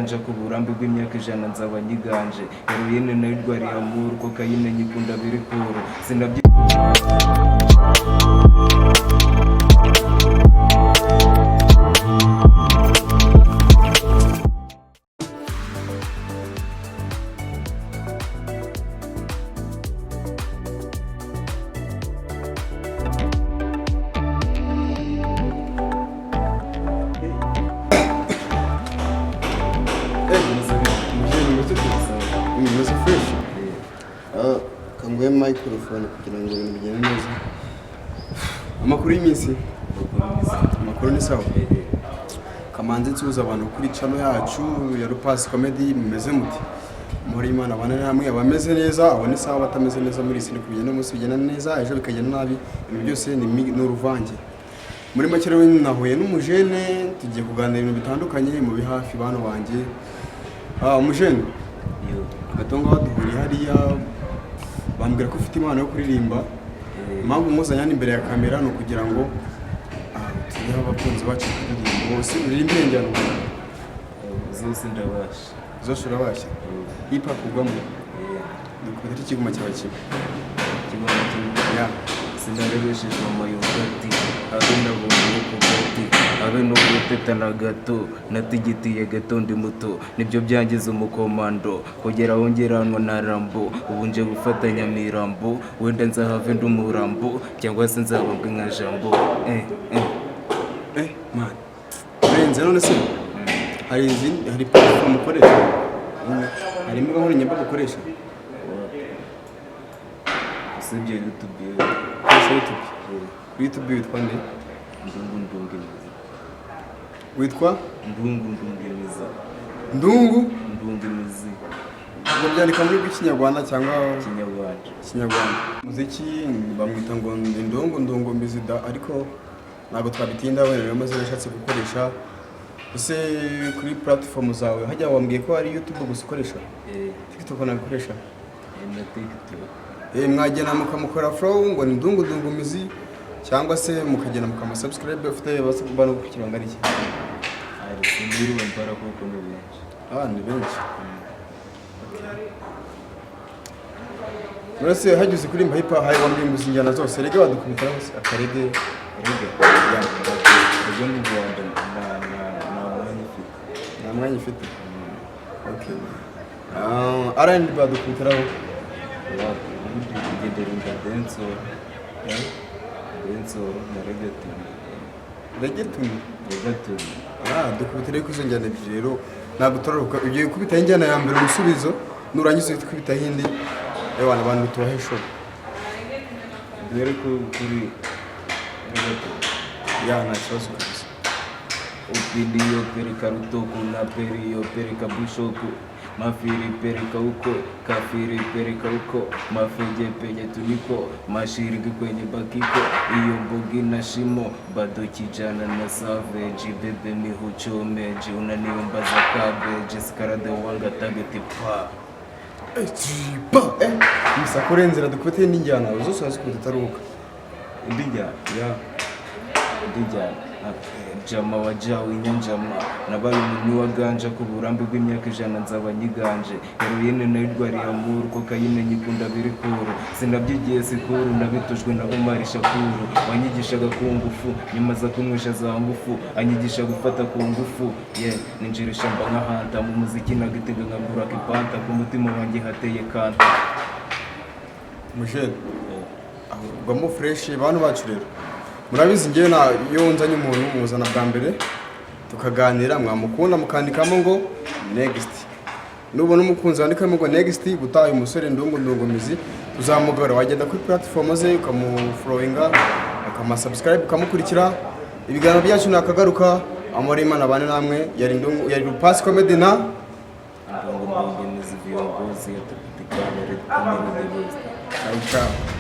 nja ku burambe bw'imyaka ijana nzaba nyiganje heroine nayo irwariye amuru kokayine nyikunda biri kuru sinabyi kanguye microphone kugira ngo ibintu bigende neza. Amakuru y'iminsi, amakuru ni sawa. Kamanzi nsuhuza abantu kuri channel yacu ya Rupas Comedy, mumeze muti muri Imana abana namwe abameze neza abone sawa batameze neza muri sini kubigenda umunsi bigenda neza ejo bikagenda nabi ibintu byose ni uruvange. Muri make rero nahuye n'umujene tugiye kuganira ibintu bitandukanye mu bihafi bana banje. Umujene agatonga baduhuriye hariya bambwira ko ufite impano yo kuririmba. Impamvu muzanya imbere ya kamera no kugira ngo turiho abakunzi bacu kuririmba bose uririmbe njyana zose ndabasha zose urabasha. Hip hop ugamo dukubita ikiguma cyawe kimwe ya sinarebesheje amayogati abe nabonye kubati abe no gutetana gato natigitiye gato ndi muto nibyo byangiza umukomando kugera wongeranwa na Rambo ubu nje gufatanya mirambo wenda nzahave ndumurambo cyangwa se nzabambwe nka jambo man benze none se hari platform ukoresha hari imbuga nkoranyambaga ukoresha usibye YouTube YouTube witwa nde? Ndungimiza. Witwa Ndungimiza. Ndungimiza. Ubwo byandika muri Kinyarwanda cyangwa Kinyarwanda. Muziki bamwita ngo ndungumiza ariko ntabwo twabitinda wenda amaze yashatse gukoresha. Ese kuri platform zawe hajya wambwiye ko ari YouTube gusa ukoresha? TikTok nabikoresha? Na TikTok. Mwagena mukamukora flow ngo ni ndungumizi cyangwa se mukagena mukamusubscribe ufite basubana gukiranga ari iki? Ari simbiri bampara kuko ni benshi. Ni benshi. Murase hagize kuri hip hop hayi wambye muzinjana zose rege badukubitira hose akarege ya rege mu Rwanda na mwanya ifite. Okay. R&B badukubitiraho kugendera dancehall na reggaeton. Dukubitire ko izonjyana ebyiri rero ntabwo turaruka ugiye kubita injyana ya mbere umusubizo nurangiza ukubita hindi abantu abantu tubahe show dore ko kuri reggaeton nta kibazo kabisa. Upidio perika rutoko na perio perika bishop mafiri perika uko kafiri perika uko mafije penye tuniko mashiriki kwenye bakiko iyo mbogi na shimo bado kijana na savage bebe mihuchomeji unaniomba za cabbage skarade wanga target pa musakurenzera dukubite n'injyana zose azikubita taruka ndijya jama wajawe inyanjama nabaye umuntu waganja ku burambe bw'imyaka ijana nzaba nyiganje heroine nayo irwariye amuru kokayine nyikunda biri kuru sinabyigiye sikuru nabitujwe na Omar Shakuru wanyigishaga ku ngufu nyuma za kunywesha za ngufu anyigisha gufata ku ngufu ninjirisha mba nkahanta mu muziki nagitega nkabura kipanta ku mutima wanjye hateye kanta mujene ahubwo fresh bantu bacu rero murabizi ngiye iyo nzanye umuntu muzana bwa mbere tukaganira mwamukunda mukandikamo ngo next nubona umukunzi wandikamo ngo next gutaye umusore ndungumizi tuzamugara wagenda kuri platform ze ukamufollowinga ukamusubscribe ukamukurikira ibiganiro byacu nakagaruka amore Imana bane namwe yari Rupas Comedy na ndungumizi viongozi ya tupitikana red comedy. Ciao.